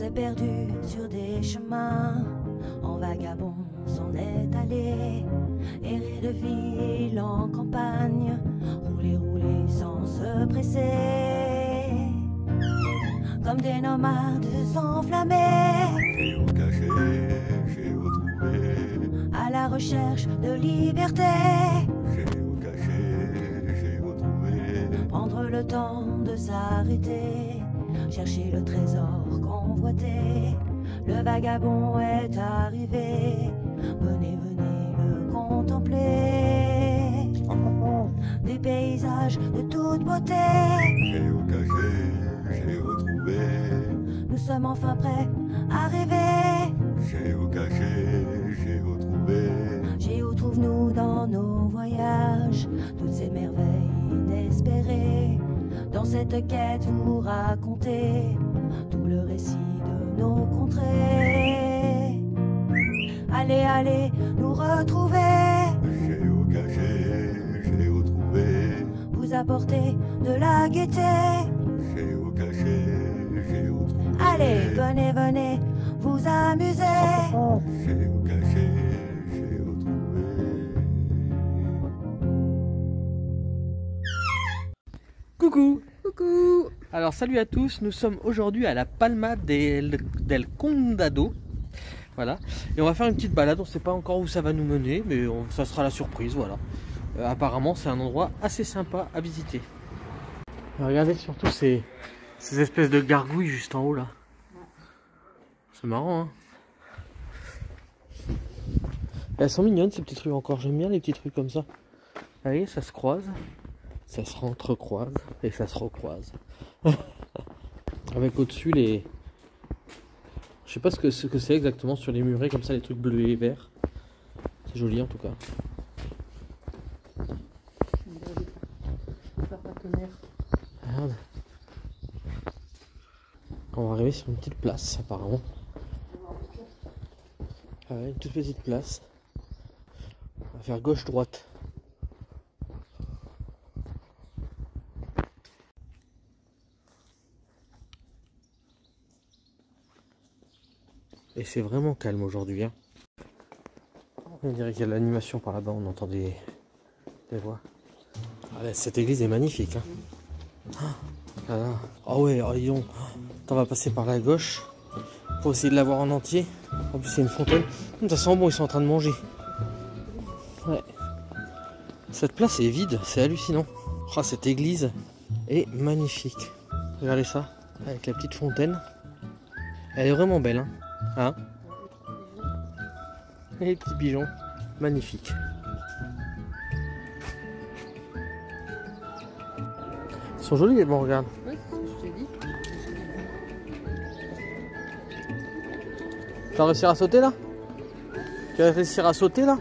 s'est perdu sur des chemins, en vagabond s'en est allé, errer de ville en campagne, rouler, rouler sans se presser, comme des nomades enflammés, Géocaché, géotrouvé, à la recherche de liberté. géocaché, géotrouvé, Prendre le temps de s'arrêter, chercher le trésor convoité. Le vagabond est arrivé, venez, venez le contempler. Des paysages de toute beauté, géocaché, géotrouvé, nous sommes enfin prêts à rêver. géocaché, géotrouvé, Géo trouve-nous dans nos voyages, toutes ces merveilles inespérées. Dans cette quête vous racontez tout le récit de nos contrées. Allez, allez nous retrouver, géocaché, géotrouvé, vous apporter de la gaieté. géocaché, géotrouvé, Allez, venez, venez vous amuser. géocaché, géotrouvé. Coucou! Coucou. Alors salut à tous, nous sommes aujourd'hui à la Palma del Condado. Voilà, et on va faire une petite balade, on ne sait pas encore où ça va nous mener, mais ça sera la surprise, voilà. Apparemment c'est un endroit assez sympa à visiter. Alors, regardez surtout ces espèces de gargouilles juste en haut là. C'est marrant hein. Elles sont mignonnes ces petites rues encore, j'aime bien les petites rues comme ça. Vous voyez, ça se croise. Ça se entrecroise et ça se recroise. Avec au-dessus les... Je sais pas ce que c'est exactement sur les murets comme ça, les trucs bleus et verts. C'est joli en tout cas. Regarde. On va arriver sur une petite place apparemment. Ah ouais, une toute petite place. On va faire gauche-droite. Et c'est vraiment calme aujourd'hui. Hein. On dirait qu'il y a de l'animation par là-bas, on entend des voix. Ah, là, cette église est magnifique. Hein. Ah ouais, oh, dis donc. On va passer par la gauche pour essayer de la voir en entier. En plus, c'est une fontaine. Ça sent bon, ils sont en train de manger. Ouais. Cette place est vide, c'est hallucinant. Oh, cette église est magnifique. Regardez ça, avec la petite fontaine. Elle est vraiment belle. Hein. Hein, et les petits pigeons, magnifiques. Ils sont jolis les bons, regarde. Oui, je t'ai dit. Tu vas réussir à sauter là? Tu vas réussir à sauter là?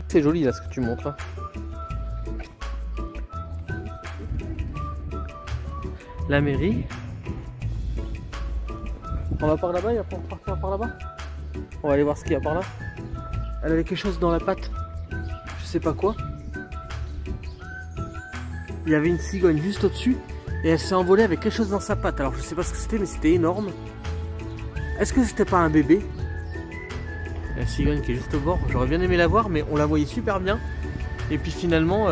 C'est joli là ce que tu montres. Hein. La mairie. On va par là-bas et après on partira par là-bas. On va aller voir ce qu'il y a par là. Elle avait quelque chose dans la patte. Je sais pas quoi. Il y avait une cigogne juste au-dessus. Et elle s'est envolée avec quelque chose dans sa patte. Alors je sais pas ce que c'était mais c'était énorme. Est-ce que c'était pas un bébé? La cigogne qui est juste au bord, j'aurais bien aimé la voir mais on la voyait super bien et puis finalement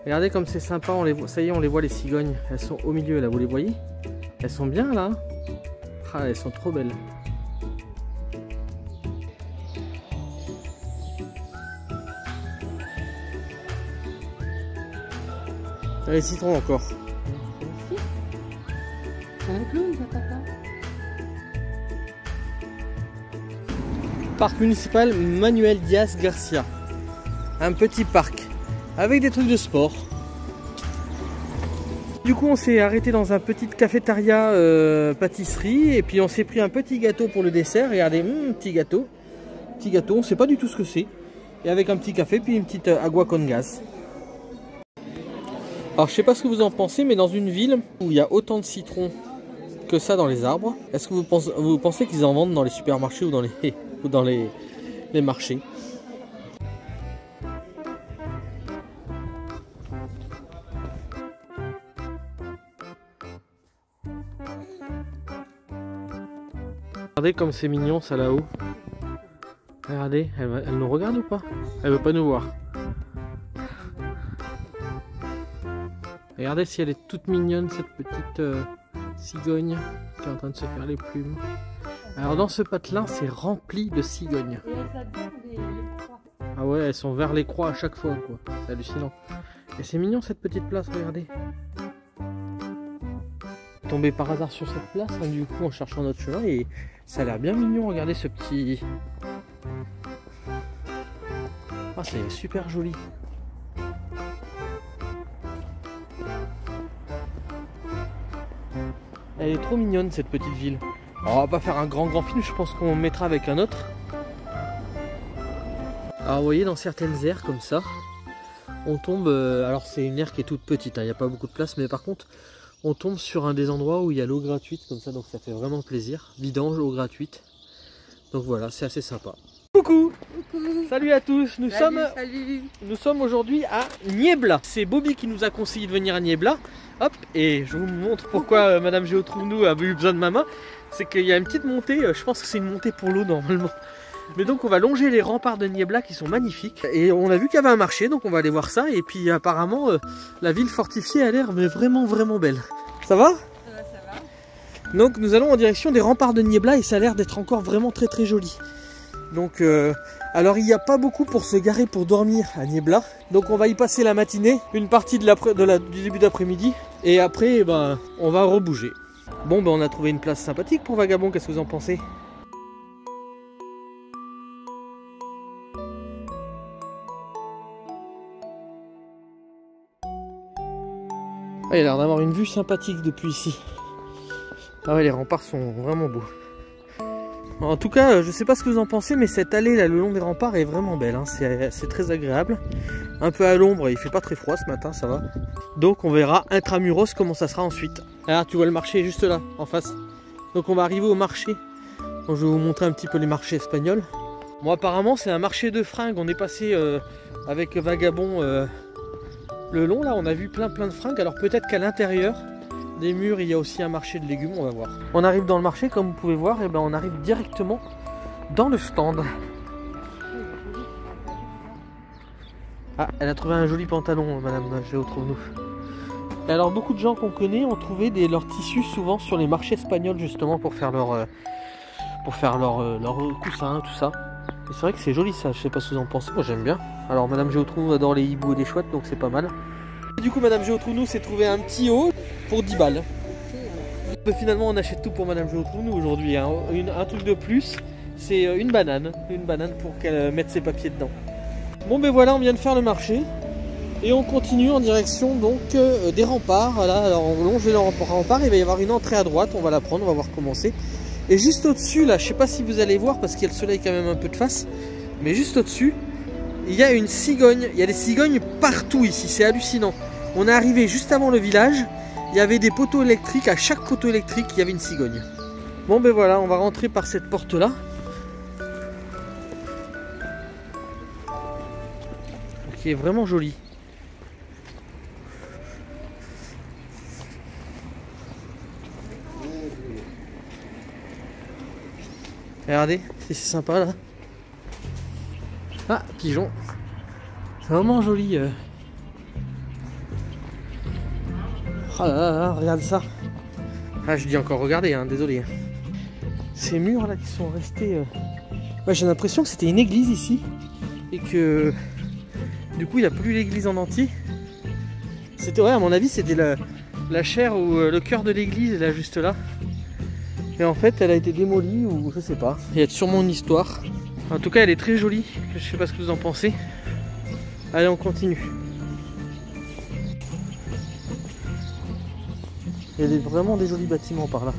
regardez comme c'est sympa, on les voit, ça y est on les voit les cigognes, elles sont au milieu là, vous les voyez? Elles sont bien là. Ah, elles sont trop belles. Les citrons encore. C'est un clown, ça, papa. Parc municipal Manuel Diaz Garcia. Un petit parc avec des trucs de sport. Du coup on s'est arrêté dans un petit cafétéria pâtisserie et puis on s'est pris un petit gâteau pour le dessert. Regardez, petit gâteau, on sait pas du tout ce que c'est. Et avec un petit café puis une petite agua con gaz. Alors je sais pas ce que vous en pensez, mais dans une ville où il y a autant de citrons que ça dans les arbres, est-ce que vous pensez qu'ils en vendent dans les supermarchés ou dans les marchés? Regardez comme c'est mignon ça là-haut. Regardez, elle nous regarde ou pas? Elle veut pas nous voir. Regardez si elle est toute mignonne cette petite cigogne qui est en train de se faire les plumes. Alors dans ce patelin c'est rempli de cigognes. Ah ouais, elles sont vers les croix à chaque fois quoi. C'est hallucinant. Et c'est mignon cette petite place, regardez. Tombé par hasard sur cette place hein, du coup en cherchant notre chemin et ça a l'air bien mignon. Regardez ce petit... Ah c'est super joli. Elle est trop mignonne cette petite ville. Alors, on va pas faire un grand film, je pense qu'on mettra avec un autre. Alors vous voyez dans certaines aires comme ça, on tombe, alors c'est une aire qui est toute petite, il n'y a pas beaucoup de place, mais par contre on tombe sur un des endroits où il y a l'eau gratuite comme ça, donc ça fait vraiment plaisir. Vidange, eau gratuite. Donc voilà, c'est assez sympa. Coucou. Coucou. Salut à tous, nous Salut. sommes aujourd'hui à Niebla. C'est Bobby qui nous a conseillé de venir à Niebla. Hop, et je vous montre pourquoi Madame Géo Trouve-nous a eu besoin de ma main. C'est qu'il y a une petite montée, je pense que c'est une montée pour l'eau normalement. Mais donc on va longer les remparts de Niebla qui sont magnifiques. Et on a vu qu'il y avait un marché, donc on va aller voir ça. Et puis apparemment, la ville fortifiée a l'air vraiment belle. Ça va ? Ça va. Donc nous allons en direction des remparts de Niebla et ça a l'air d'être encore vraiment très joli. Donc alors il n'y a pas beaucoup pour se garer pour dormir à Niebla. Donc on va y passer la matinée, une partie du début d'après-midi. Et après on va rebouger. Bon on a trouvé une place sympathique pour Vagabond, qu'est-ce que vous en pensez? Ah, il a l'air d'avoir une vue sympathique depuis ici. Ah ouais, les remparts sont vraiment beaux. En tout cas, je sais pas ce que vous en pensez, mais cette allée là le long des remparts est vraiment belle, hein. C'est très agréable. Un peu à l'ombre, il fait pas très froid ce matin, ça va. Donc on verra intramuros comment ça sera ensuite. Alors tu vois le marché juste là, en face. Donc on va arriver au marché. Bon, je vais vous montrer un petit peu les marchés espagnols. Bon apparemment c'est un marché de fringues, on est passé avec Vagabond le long là, on a vu plein de fringues. Alors peut-être qu'à l'intérieur des murs il y a aussi un marché de légumes, on va voir. On arrive dans le marché comme vous pouvez voir, et on arrive directement dans le stand. Ah, elle a trouvé un joli pantalon, Madame Géo Trouve-nous. Et alors beaucoup de gens qu'on connaît ont trouvé leurs tissus souvent sur les marchés espagnols justement pour faire leur coussins, tout ça. Et c'est vrai que c'est joli ça, je sais pas ce que vous en pensez, moi j'aime bien. Alors Madame Géo Trouve-nous adore les hiboux et les chouettes, donc c'est pas mal. Et du coup Madame Géo Trouve-nous s'est trouvé un petit haut pour 10 balles. Finalement on achète tout pour Madame Géo Trouve-nous aujourd'hui, hein. Un truc de plus, c'est une banane pour qu'elle mette ses papiers dedans. Bon ben voilà, on vient de faire le marché et on continue en direction donc des remparts. Voilà, alors on longe les remparts, il va y avoir une entrée à droite, on va la prendre, on va voir comment c'est. Et juste au-dessus là, je sais pas si vous allez voir parce qu'il y a le soleil quand même un peu de face, mais juste au-dessus, il y a une cigogne, il y a des cigognes partout ici, c'est hallucinant. On est arrivé juste avant le village, il y avait des poteaux électriques, à chaque poteau électrique il y avait une cigogne. Bon ben voilà, on va rentrer par cette porte là. Qui est vraiment joli. Regardez, c'est sympa là. Ah, pigeon. C'est vraiment joli. Oh là là, regarde ça. Ah, je dis encore regardez, hein, désolé. Ces murs là qui sont restés... Ouais, j'ai l'impression que c'était une église ici. Et que... Du coup, il n'y a plus l'église en entier. C'était, ouais, à mon avis, c'était la chaire ou le cœur de l'église, là, juste là. Et en fait, elle a été démolie ou je sais pas. Il y a sûrement une histoire. En tout cas, elle est très jolie. Je sais pas ce que vous en pensez. Allez, on continue. Il y a vraiment des jolis bâtiments par là.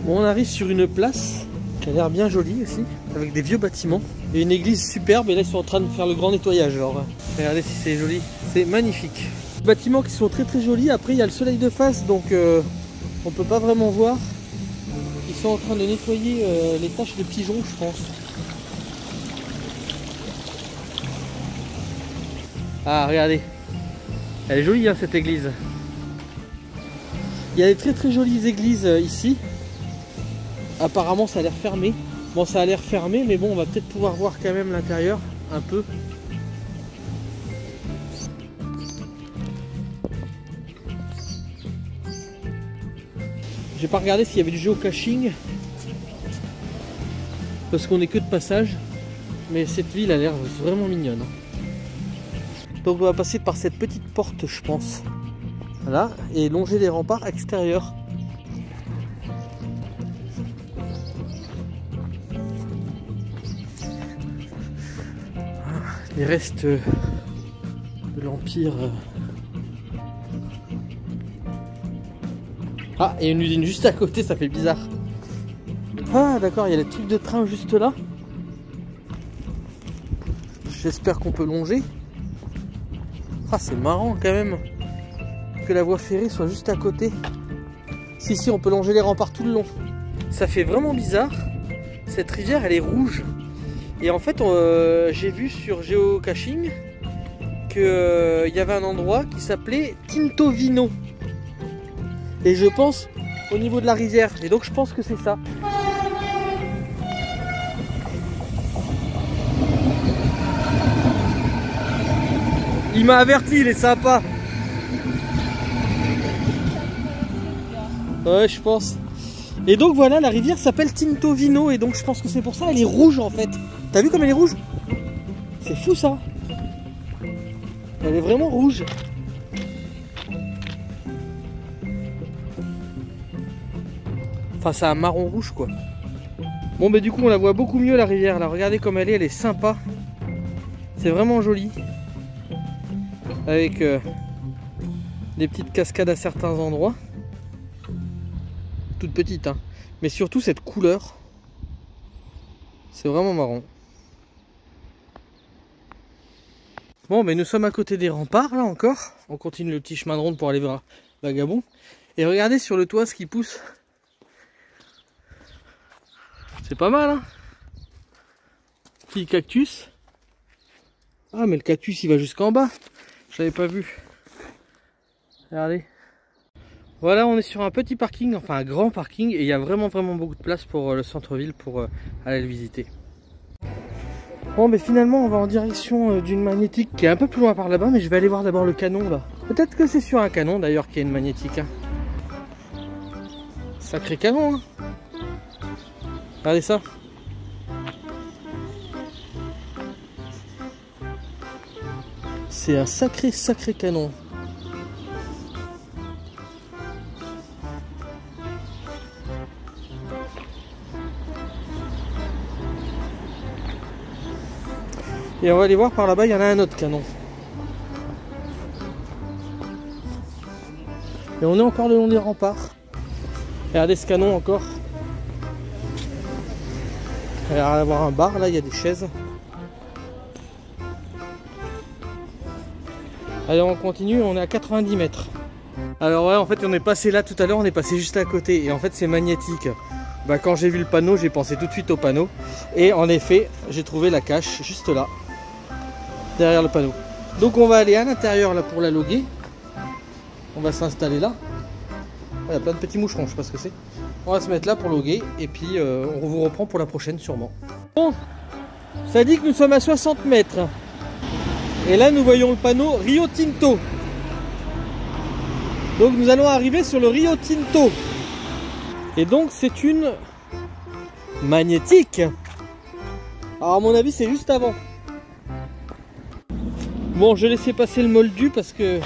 Bon, on arrive sur une place qui a l'air bien jolie aussi, avec des vieux bâtiments et une église superbe. Et là ils sont en train de faire le grand nettoyage. Alors regardez si c'est joli, c'est magnifique. Bâtiments qui sont très très jolis. Après il y a le soleil de face, donc on peut pas vraiment voir. Ils sont en train de nettoyer les taches de pigeons, je pense. Ah regardez, elle est jolie hein, cette église. Il y a des très très jolies églises ici. Apparemment ça a l'air fermé. Bon, ça a l'air fermé, mais bon, on va peut-être pouvoir voir quand même l'intérieur un peu. J'ai pas regardé s'il y avait du géocaching parce qu'on est que de passage, mais cette ville a l'air vraiment mignonne. Donc on va passer par cette petite porte, je pense. Voilà, et longer les remparts extérieurs. Les restes de l'Empire. Ah, il y a une usine juste à côté, ça fait bizarre. Ah d'accord, il y a les trucs de train juste là. J'espère qu'on peut longer. Ah, c'est marrant quand même que la voie ferrée soit juste à côté. Si, on peut longer les remparts tout le long. Ça fait vraiment bizarre. Cette rivière, elle est rouge. Et en fait, j'ai vu sur Geocaching qu'il y avait un endroit qui s'appelait Tintovino. Et je pense au niveau de la rivière. Et donc je pense que c'est ça. Il m'a averti, il est sympa. Ouais, je pense. Et donc voilà, la rivière s'appelle Tintovino. Et donc je pense que c'est pour ça, elle est rouge en fait. T'as vu comme elle est rouge? C'est fou ça. Elle est vraiment rouge. Enfin, c'est un marron rouge quoi. Bon, bah du coup, on la voit beaucoup mieux la rivière. Là, regardez comme elle est sympa. C'est vraiment joli. Avec des petites cascades à certains endroits. Toutes petites, hein. Mais surtout cette couleur. C'est vraiment marrant. Bon, mais nous sommes à côté des remparts, là encore. On continue le petit chemin de ronde pour aller vers Vagabond. Et regardez sur le toit ce qui pousse. C'est pas mal, hein. Petit cactus. Ah, mais le cactus, il va jusqu'en bas. Je l'avais pas vu. Regardez. Voilà, on est sur un petit parking, enfin un grand parking. Et il y a vraiment beaucoup de place pour le centre-ville pour aller le visiter. Bon, mais finalement on va en direction d'une magnétique qui est un peu plus loin par là-bas, mais je vais aller voir d'abord le canon là. Peut-être que c'est sur un canon d'ailleurs qu'il y a une magnétique. Hein. Sacré canon, hein. Regardez ça. C'est un sacré canon. Et on va aller voir par là-bas, il y en a un autre canon. Et on est encore le long des remparts. Regardez ce canon encore. Il va y avoir un bar, là il y a des chaises. Allez, on continue, on est à 90 mètres. Alors ouais, en fait on est passé là tout à l'heure, on est passé juste à côté. Et en fait c'est magnétique. Bah, quand j'ai vu le panneau, j'ai pensé tout de suite au panneau. Et en effet, j'ai trouvé la cache juste là. Derrière le panneau. Donc on va aller à l'intérieur là pour la loguer. On va s'installer là. Il y a plein de petits moucherons, je sais pas ce que c'est. On va se mettre là pour loguer et puis on vous reprend pour la prochaine sûrement. Bon, ça dit que nous sommes à 60 mètres. Et là nous voyons le panneau Rio Tinto. Donc nous allons arriver sur le Rio Tinto. Et donc c'est une magnétique. Alors à mon avis c'est juste avant. Bon, je laissais passer le moldu parce que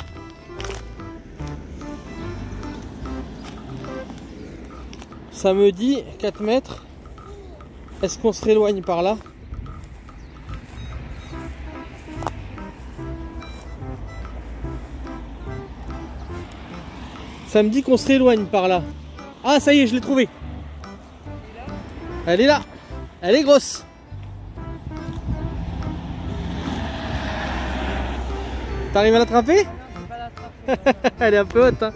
ça me dit 4 mètres. Est-ce qu'on se rééloigne par là? Ça me dit qu'on se rééloigne par là. Ah, ça y est, je l'ai trouvée. Elle est là. Elle est grosse. T'arrives à l'attraper? Elle est un peu haute. Hein.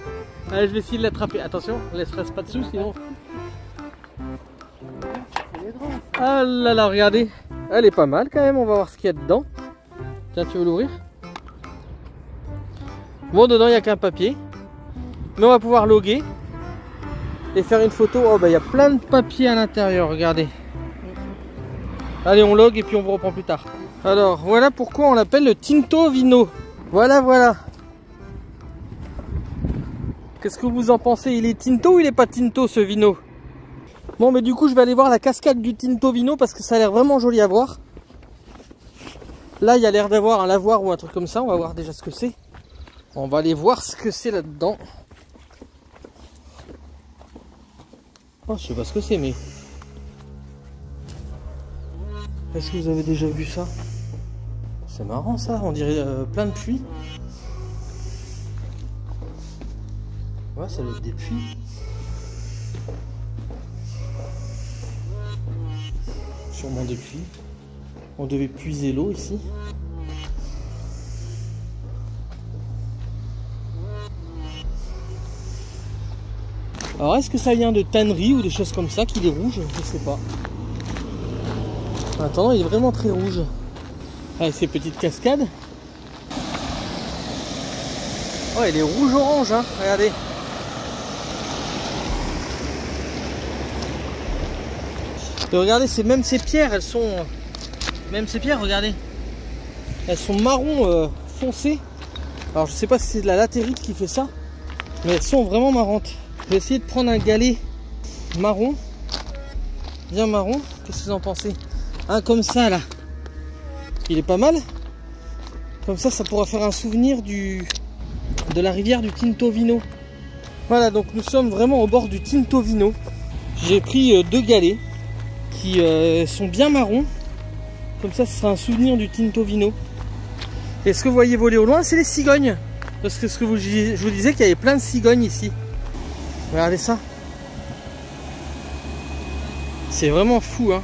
Allez, je vais essayer de l'attraper. Attention, ne laisse pas dessous sinon. Ah là là, regardez. Elle est pas mal quand même. On va voir ce qu'il y a dedans. Tiens, tu veux l'ouvrir? Bon, dedans, il n'y a qu'un papier. Mais on va pouvoir loguer et faire une photo. Oh, bah, il y a plein de papiers à l'intérieur. Regardez. Allez, on log et puis on vous reprend plus tard. Alors, voilà pourquoi on l'appelle le Tinto Vino. Voilà, voilà. Qu'est-ce que vous en pensez? Il est tinto ou il est pas tinto ce vino? Bon, mais du coup je vais aller voir la cascade du Tinto Vino parce que ça a l'air vraiment joli à voir. Là il y a l'air d'avoir un lavoir ou un truc comme ça. On va voir déjà ce que c'est. On va aller voir ce que c'est là-dedans. Oh, je sais pas ce que c'est, mais... Est-ce que vous avez déjà vu ça? C'est marrant ça, on dirait plein de puits. Ouais, ça doit être des puits. Sûrement des puits. On devait puiser l'eau ici. Alors est-ce que ça vient de tannerie ou des choses comme ça qu'il est rouge? Je sais pas. Attends, il est vraiment très rouge. Avec ces petites cascades. Oh, il est rouge-orange, hein, regardez. Et regardez, c'est même ces pierres, elles sont... Même ces pierres, regardez. Elles sont marron foncé. Alors je sais pas si c'est de la latérite qui fait ça, mais elles sont vraiment marrantes. Je vais essayer de prendre un galet marron. Bien marron. Qu'est-ce que vous en pensez? Un comme ça là. Il est pas mal. Comme ça, ça pourra faire un souvenir de la rivière du Tinto Vino. Voilà, donc nous sommes vraiment au bord du Tinto Vino. J'ai pris 2 galets qui sont bien marrons. Comme ça, ce sera un souvenir du Tinto Vino. Et ce que vous voyez voler au loin, c'est les cigognes. Parce que je vous disais qu'il y avait plein de cigognes ici. Regardez ça. C'est vraiment fou, hein.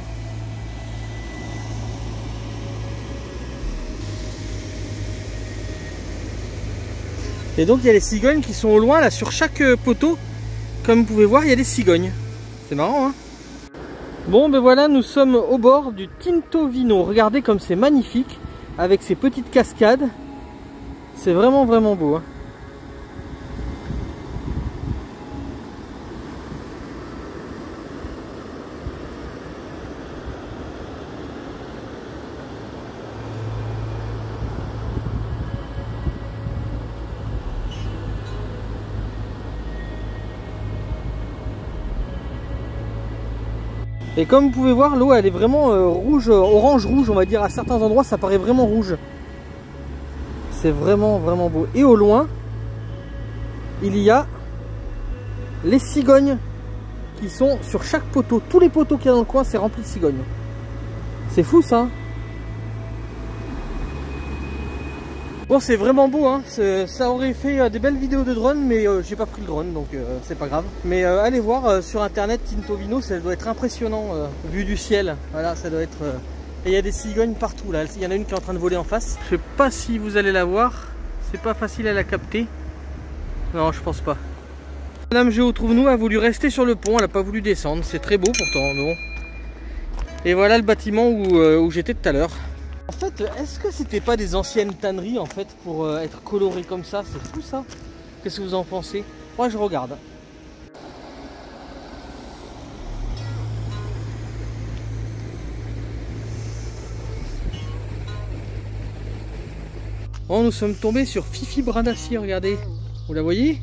Et donc il y a les cigognes qui sont au loin là sur chaque poteau. Comme vous pouvez voir, il y a des cigognes. C'est marrant, hein. Bon ben voilà, nous sommes au bord du Tinto Vino. Regardez comme c'est magnifique. Avec ces petites cascades. C'est vraiment vraiment beau, hein. Et comme vous pouvez voir, l'eau elle est vraiment rouge, orange-rouge, on va dire. À certains endroits ça paraît vraiment rouge. C'est vraiment vraiment beau. Et au loin, il y a les cigognes qui sont sur chaque poteau. Tous les poteaux qu'il y a dans le coin, c'est rempli de cigognes. C'est fou ça. Bon, c'est vraiment beau, hein. Ça aurait fait des belles vidéos de drone, mais j'ai pas pris le drone, donc c'est pas grave. Mais allez voir sur internet Tinto Vino, ça doit être impressionnant vu du ciel. Voilà, ça doit être... Et il y a des cigognes partout là. Il y en a une qui est en train de voler en face. Je sais pas si vous allez la voir. C'est pas facile à la capter. Non, je pense pas. Madame Géo Trouve-nous a voulu rester sur le pont, elle a pas voulu descendre. C'est très beau pourtant, mais bon. Et voilà le bâtiment où j'étais tout à l'heure. En fait, est-ce que c'était pas des anciennes tanneries en fait pour être colorées comme ça? C'est fou ça. Qu'est-ce que vous en pensez? Moi je regarde. Bon, nous sommes tombés sur Fifi Brin d'Acier, regardez. Vous la voyez?